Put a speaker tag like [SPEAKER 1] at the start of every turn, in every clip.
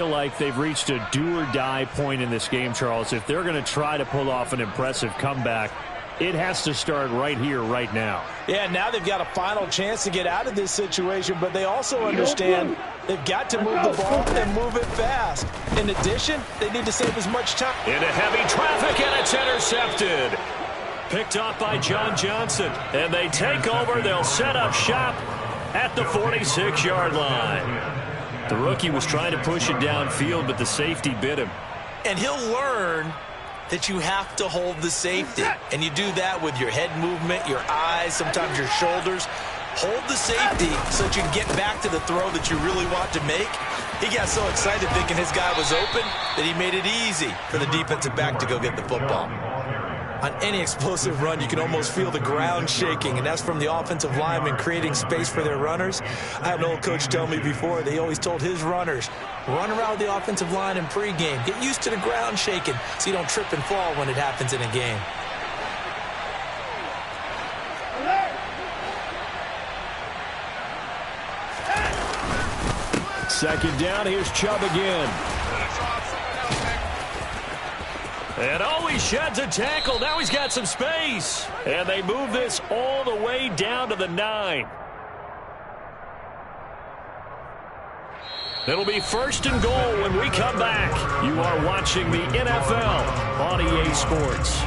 [SPEAKER 1] Like they've reached a do-or-die point in this game, Charles. If they're going to try to pull off an impressive comeback, it has to start right here, right now.
[SPEAKER 2] Yeah, now they've got a final chance to get out of this situation, but they also understand they've got to move the ball and move it fast. In addition, they need to save as much time.
[SPEAKER 1] Into heavy traffic, and it's intercepted. Picked off by John Johnson. And they take over. They'll set up shop at the 46-yard line. The rookie was trying to push it downfield, but the safety bit him.
[SPEAKER 2] And he'll learn that you have to hold the safety. And you do that with your head movement, your eyes, sometimes your shoulders. Hold the safety so that you can get back to the throw that you really want to make. He got so excited thinking his guy was open that he made it easy for the defensive back to go get the football. On any explosive run, you can almost feel the ground shaking, and that's from the offensive linemen creating space for their runners. I had an old coach tell me before, they always told his runners, run around the offensive line in pregame. Get used to the ground shaking so you don't trip and fall when it happens in a game.
[SPEAKER 1] Second down, here's Chubb again. And he sheds a tackle. Now he's got some space. And they move this all the way down to the 9. It'll be first and goal when we come back. You are watching the NFL on EA Sports.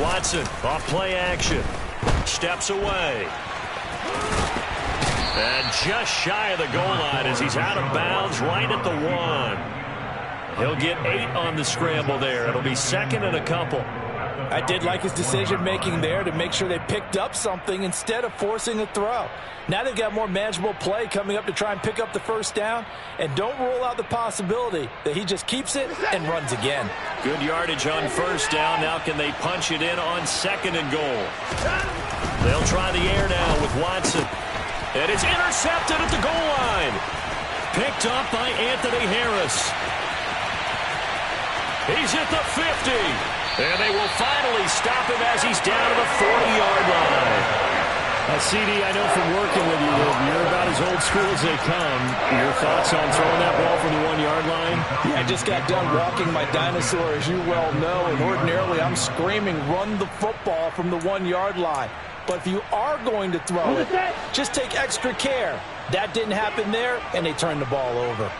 [SPEAKER 1] Watson off play action. Steps away. And just shy of the goal line as he's out of bounds right at the 1. He'll get 8 on the scramble there. It'll be second and a couple.
[SPEAKER 2] I did like his decision-making there to make sure they picked up something instead of forcing a throw. Now they've got more manageable play coming up to try and pick up the first down. And don't rule out the possibility that he just keeps it and runs again.
[SPEAKER 1] Good yardage on first down. Now can they punch it in on second and goal? They'll try the air now with Watson. And it's intercepted at the goal line. Picked up by Anthony Harris. He's at the 50. And they will finally stop him as he's down to the 40-yard line. CD, I know from working with you, you're about as old school as they come. Your thoughts on throwing that ball from the 1-yard line?
[SPEAKER 2] Yeah, I just got done walking my dinosaur, as you well know, and ordinarily I'm screaming, run the football from the 1-yard line. But if you are going to throw it, just take extra care. That didn't happen there, and they turned the ball over.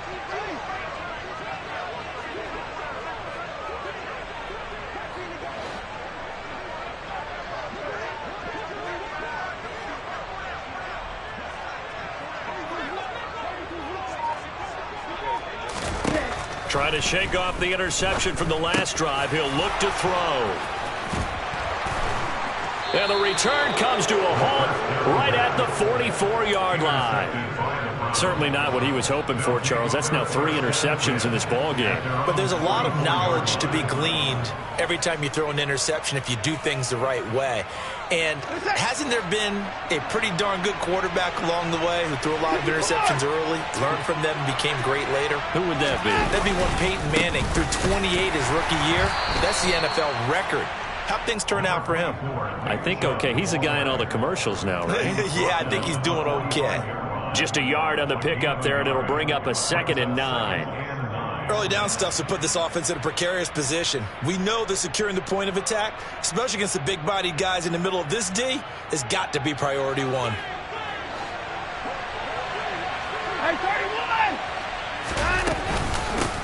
[SPEAKER 1] Trying to shake off the interception from the last drive. He'll look to throw. And the return comes to a halt right at the 44-yard line. Certainly not what he was hoping for, Charles. That's now 3 interceptions in this ball game.
[SPEAKER 2] But there's a lot of knowledge to be gleaned every time you throw an interception if you do things the right way. And hasn't there been a pretty darn good quarterback along the way who threw a lot of interceptions early, learned from them, and became great later?
[SPEAKER 1] Who would that be?
[SPEAKER 2] That'd be one Peyton Manning, threw 28 his rookie year. That's the NFL record. How'd things turn out for him?
[SPEAKER 1] I think okay. He's the guy in all the commercials now, right?
[SPEAKER 2] Yeah, I think he's doing okay.
[SPEAKER 1] Just a yard on the pickup there, and it'll bring up a 2nd and 9.
[SPEAKER 2] Early down stuff to put this offense in a precarious position. We know that securing the point of attack, especially against the big-bodied guys in the middle of this D, has got to be priority 1.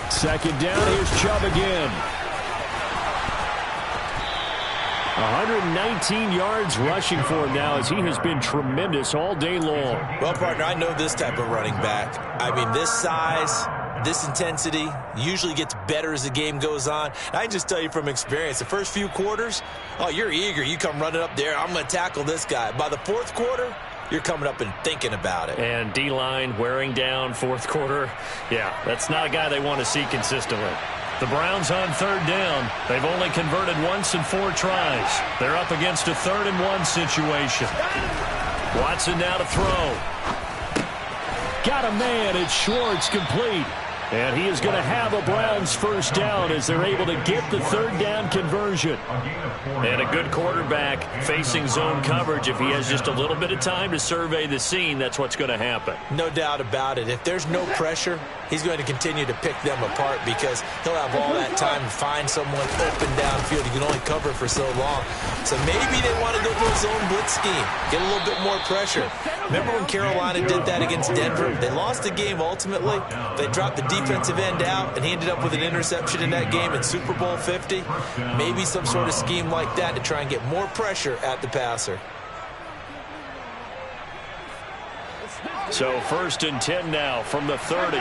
[SPEAKER 1] Second down, here's Chubb again. 119 yards rushing for him now as he has been tremendous all day long.
[SPEAKER 2] Well, partner, I know this type of running back. I mean, this size, this intensity usually gets better as the game goes on. And I can just tell you from experience, the first few quarters, oh, you're eager. You come running up there, I'm going to tackle this guy. By the 4th quarter, you're coming up and thinking about it.
[SPEAKER 1] And D-line wearing down fourth quarter. Yeah, that's not a guy they want to see consistently. The Browns on third down. They've only converted once in 4 tries. They're up against a 3rd and 1 situation. Watson now to throw. Got a man. It's Schwartz, complete. And he is going to have a Browns first down as they're able to get the 3rd down conversion. And a good quarterback facing zone coverage. If he has just a little bit of time to survey the scene, that's what's going to happen.
[SPEAKER 2] No doubt about it. If there's no pressure, he's going to continue to pick them apart because he'll have all that time to find someone open downfield. He can only cover for so long. So maybe they want to go to a zone blitz scheme, get a little bit more pressure. Remember when Carolina did that against Denver? They lost the game ultimately. They dropped the defensive end out, and he ended up with an interception in that game in Super Bowl 50. Maybe some sort of scheme like that to try and get more pressure at the passer.
[SPEAKER 1] So 1st and 10 now from the 30.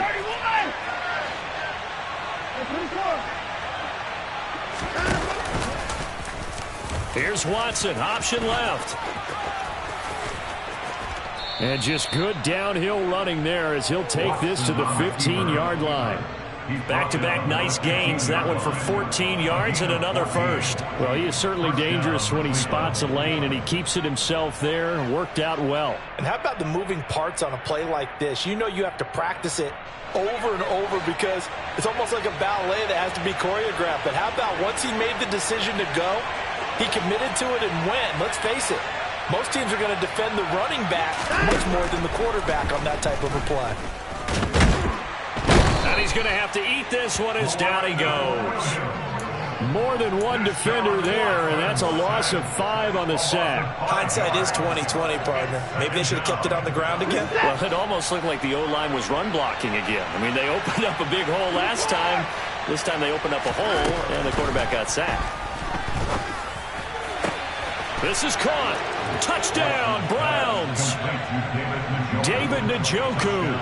[SPEAKER 1] Here's Watson, option left. And just good downhill running there as he'll take this to the 15-yard line. Back-to-back nice gains. That one for 14 yards and another first. Well, he is certainly dangerous when he spots a lane, and he keeps it himself there. Worked out well.
[SPEAKER 3] And how about the moving parts on a play like this? You know you have to practice it over and over because it's almost like a ballet that has to be choreographed. But how about once he made the decision to go, he committed to it and went. Let's face it, most teams are going to defend the running back much more than the quarterback on that type of a play.
[SPEAKER 1] And he's going to have to eat this one as down he goes. More than one defender there, and that's a loss of 5 on the sack.
[SPEAKER 2] Hindsight is 20/20, partner. Maybe they should have kept it on the ground again.
[SPEAKER 1] Well, it almost looked like the O-line was run blocking again. I mean, they opened up a big hole last time. This time they opened up a hole, and the quarterback got sacked. This is caught. Touchdown, Browns. David Njoku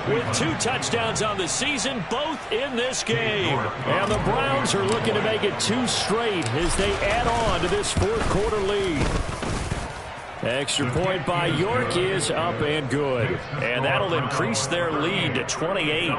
[SPEAKER 1] with 2 touchdowns on the season, both in this game. And the Browns are looking to make it 2 straight as they add on to this fourth quarter lead. Extra point by York is up and good. And that'll increase their lead to 28.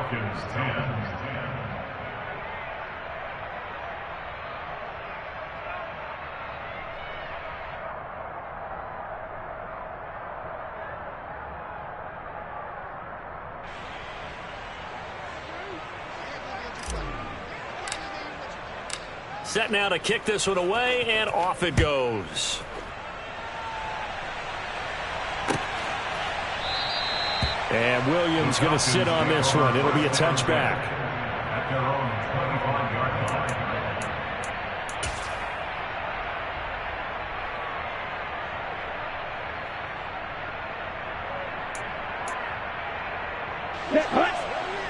[SPEAKER 1] Set now to kick this one away, and off it goes. And Williams going to sit on this one. It'll be a touchback.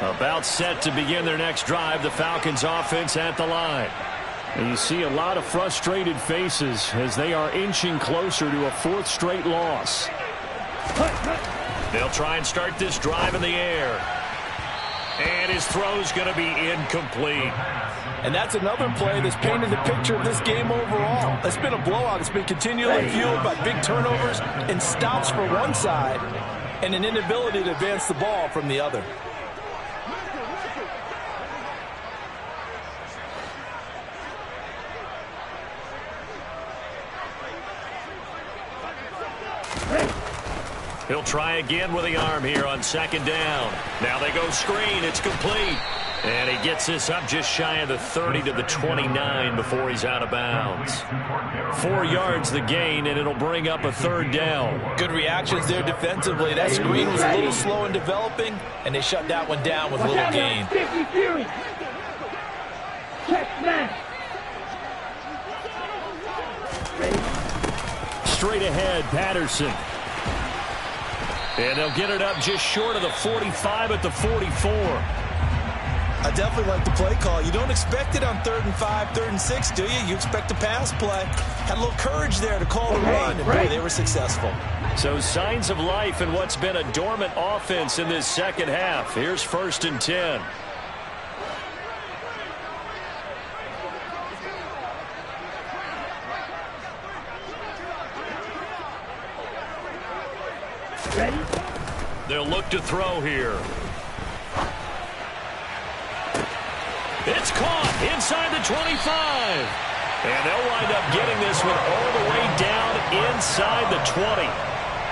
[SPEAKER 1] About set to begin their next drive. The Falcons offense at the line. And you see a lot of frustrated faces as they are inching closer to a 4th straight loss. They'll try and start this drive in the air. And his throw's going to be incomplete.
[SPEAKER 3] And that's another play that's painted the picture of this game overall. It's been a blowout. It's been continually fueled by big turnovers and stops for one side and an inability to advance the ball from the other.
[SPEAKER 1] He'll try again with the arm here on 2nd down. Now they go screen. It's complete. And he gets this up just shy of the 30 to the 29 before he's out of bounds. 4 yards the gain, and it'll bring up a 3rd down.
[SPEAKER 2] Good reactions there defensively. That screen was a little slow in developing, and they shut that one down with little gain.
[SPEAKER 1] Straight ahead, Patterson. And they'll get it up just short of the 45 at the 44.
[SPEAKER 2] I definitely like the play call. You don't expect it on 3rd and 5, 3rd and 6, do you? You expect a pass play. Had a little courage there to call the run, and boy, they were successful.
[SPEAKER 1] So signs of life in what's been a dormant offense in this second half. Here's 1st and 10. They'll look to throw here. It's caught inside the 25. And they'll wind up getting this one all the way down inside the 20.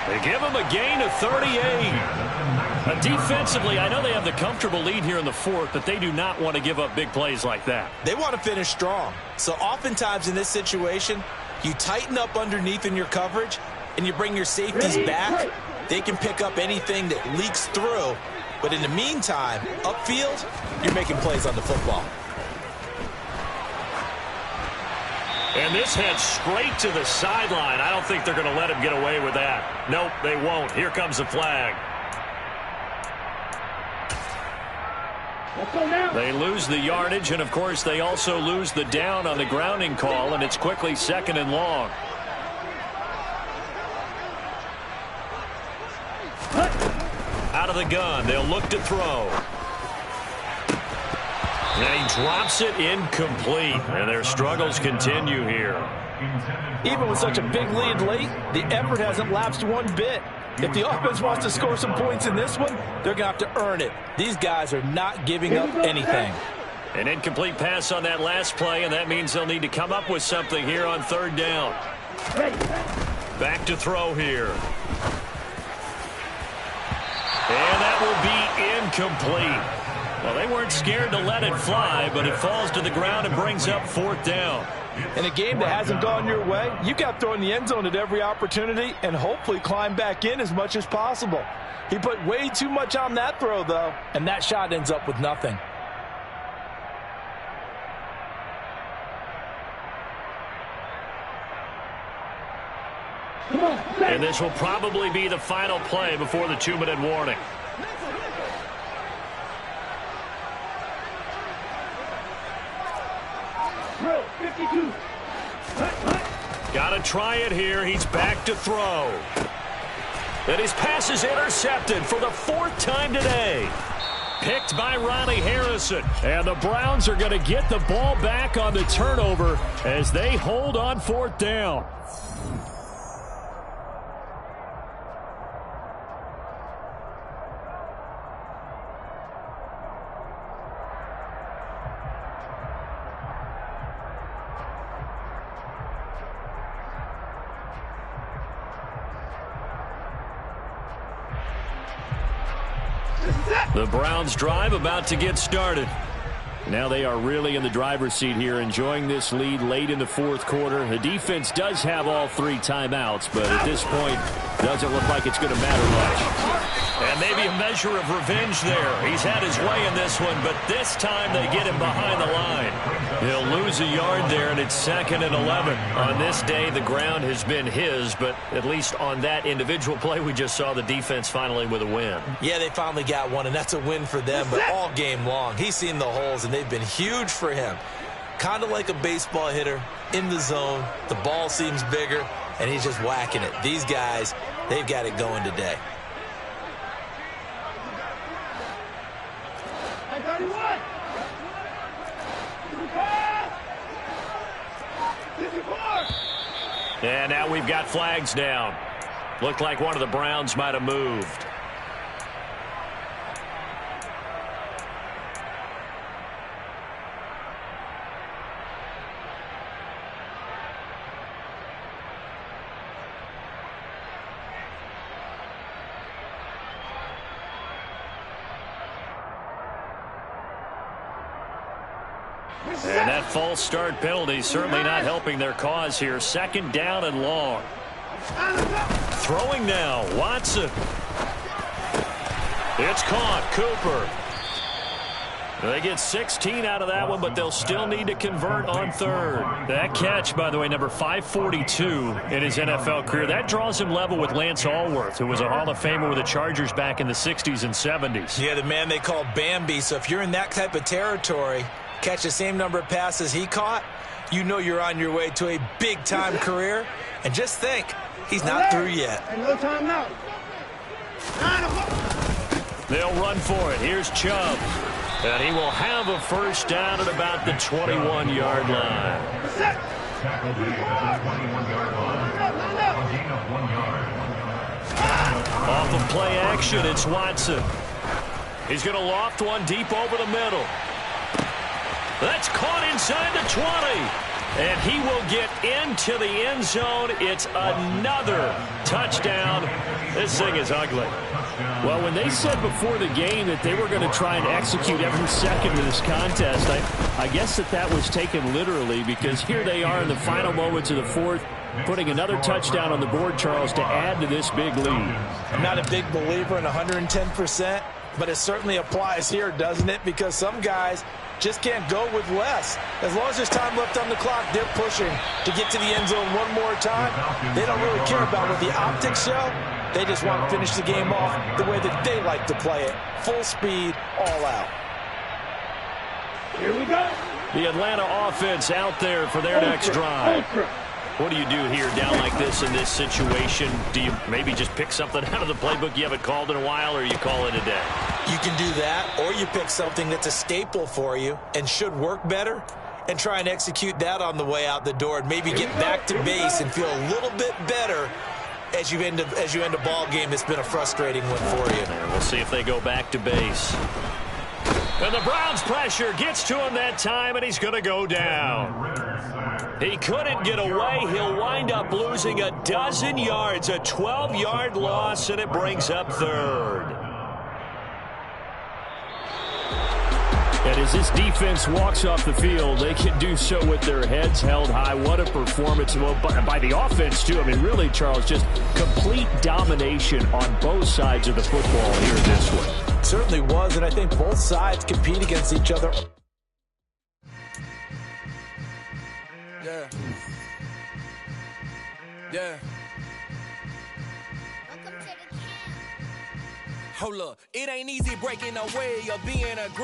[SPEAKER 1] They give them a gain of 38. Defensively, I know they have the comfortable lead here in the fourth, but they do not want to give up big plays like that.
[SPEAKER 2] They want to finish strong. So oftentimes in this situation, you tighten up underneath in your coverage, and you bring your safeties back. They can pick up anything that leaks through. But in the meantime, upfield, you're making plays on the football.
[SPEAKER 1] And this heads straight to the sideline. I don't think they're going to let him get away with that. Nope, they won't. Here comes the flag. They lose the yardage, and of course they also lose the down on the grounding call, and it's quickly 2nd and long. Out of the gun, they'll look to throw. And he drops it incomplete, and their struggles continue here.
[SPEAKER 3] Even with such a big lead late, the effort hasn't lapsed one bit. If the offense wants to score some points in this one, they're going to have to earn it. These guys are not giving up anything.
[SPEAKER 1] An incomplete pass on that last play, and that means they'll need to come up with something here on 3rd down. Back to throw here. And that will be incomplete. Well, they weren't scared to let it fly, but it falls to the ground and brings up 4th down.
[SPEAKER 3] In a game that hasn't gone your way, you got to throw in the end zone at every opportunity and hopefully climb back in as much as possible. He put way too much on that throw, though, and that shot ends up with nothing.
[SPEAKER 1] And this will probably be the final play before the 2-minute warning. Got to try it here. He's back to throw. And his pass is intercepted for the 4th time today. Picked by Ronnie Harrison. And the Browns are going to get the ball back on the turnover as they hold on 4th down. The Browns drive about to get started. Now they are really in the driver's seat here, enjoying this lead late in the 4th quarter. The defense does have all 3 timeouts, but at this point, doesn't look like it's going to matter much. And maybe a measure of revenge there. He's had his way in this one, but this time they get him behind the line. He'll lose a yard there, and it's 2nd and 11. On this day, the ground has been his, but at least on that individual play, we just saw the defense finally with a win.
[SPEAKER 2] Yeah, they finally got one, and that's a win for them, but all game long, he's seen the holes, and they've been huge for him. Kind of like a baseball hitter in the zone. The ball seems bigger, and he's just whacking it. These guys, they've got it going today.
[SPEAKER 1] And now we've got flags down. Looked like one of the Browns might have moved. And that false start penalty certainly not helping their cause here. 2nd down and long. Throwing now, Watson. It's caught, Cooper. They get 16 out of that one, but they'll still need to convert on 3rd. That catch, by the way, number 542 in his NFL career, that draws him level with Lance Allworth, who was a Hall of Famer with the Chargers back in the 60s and 70s.
[SPEAKER 2] Yeah, the man they called Bambi. So if you're in that type of territory, catch the same number of passes he caught, you know you're on your way to a big-time career. And just think, he's not through yet.
[SPEAKER 4] No time now.
[SPEAKER 1] They'll run for it. Here's Chubb. And he will have a 1st down at about the 21-yard line. Off of play action, it's Watson. He's going to loft one deep over the middle. That's caught inside the 20. And he will get into the end zone. It's another touchdown. This thing is ugly.
[SPEAKER 4] Well, when they said before the game that they were going to try and execute every second of this contest, I guess that was taken literally, because here they are in the final moments of the fourth, putting another touchdown on the board, Charles, to add to this big lead.
[SPEAKER 3] I'm not a big believer in 110%, but it certainly applies here, doesn't it? Because some guys just can't go with less. As long as there's time left on the clock, they're pushing to get to the end zone one more time. They don't really care about what the optics show. They just want to finish the game off the way that they like to play it. Full speed, all out.
[SPEAKER 1] Here we go. The Atlanta offense out there for their next drive. What do you do here down like this in this situation? Do you maybe just pick something out of the playbook you haven't called in a while, or you call it a day?
[SPEAKER 2] You can do that, or you pick something that's a staple for you and should work better and try and execute that on the way out the door and maybe get back to base and feel a little bit better as you end a ball game that's been a frustrating one for you.
[SPEAKER 1] And we'll see if they go back to base. And the Browns' pressure gets to him that time, and he's going to go down. He couldn't get away. He'll wind up losing a dozen yards, a 12-yard loss, and it brings up third.
[SPEAKER 4] And as this defense walks off the field, they can do so with their heads held high. What a performance by the offense, too. I mean, really, Charles, just complete domination on both sides of the football here this one.
[SPEAKER 3] Certainly was, and I think both sides compete against each other.
[SPEAKER 5] Yeah. Yeah.
[SPEAKER 6] Welcome to the camp.
[SPEAKER 5] Hold up. It ain't easy breaking away or being a great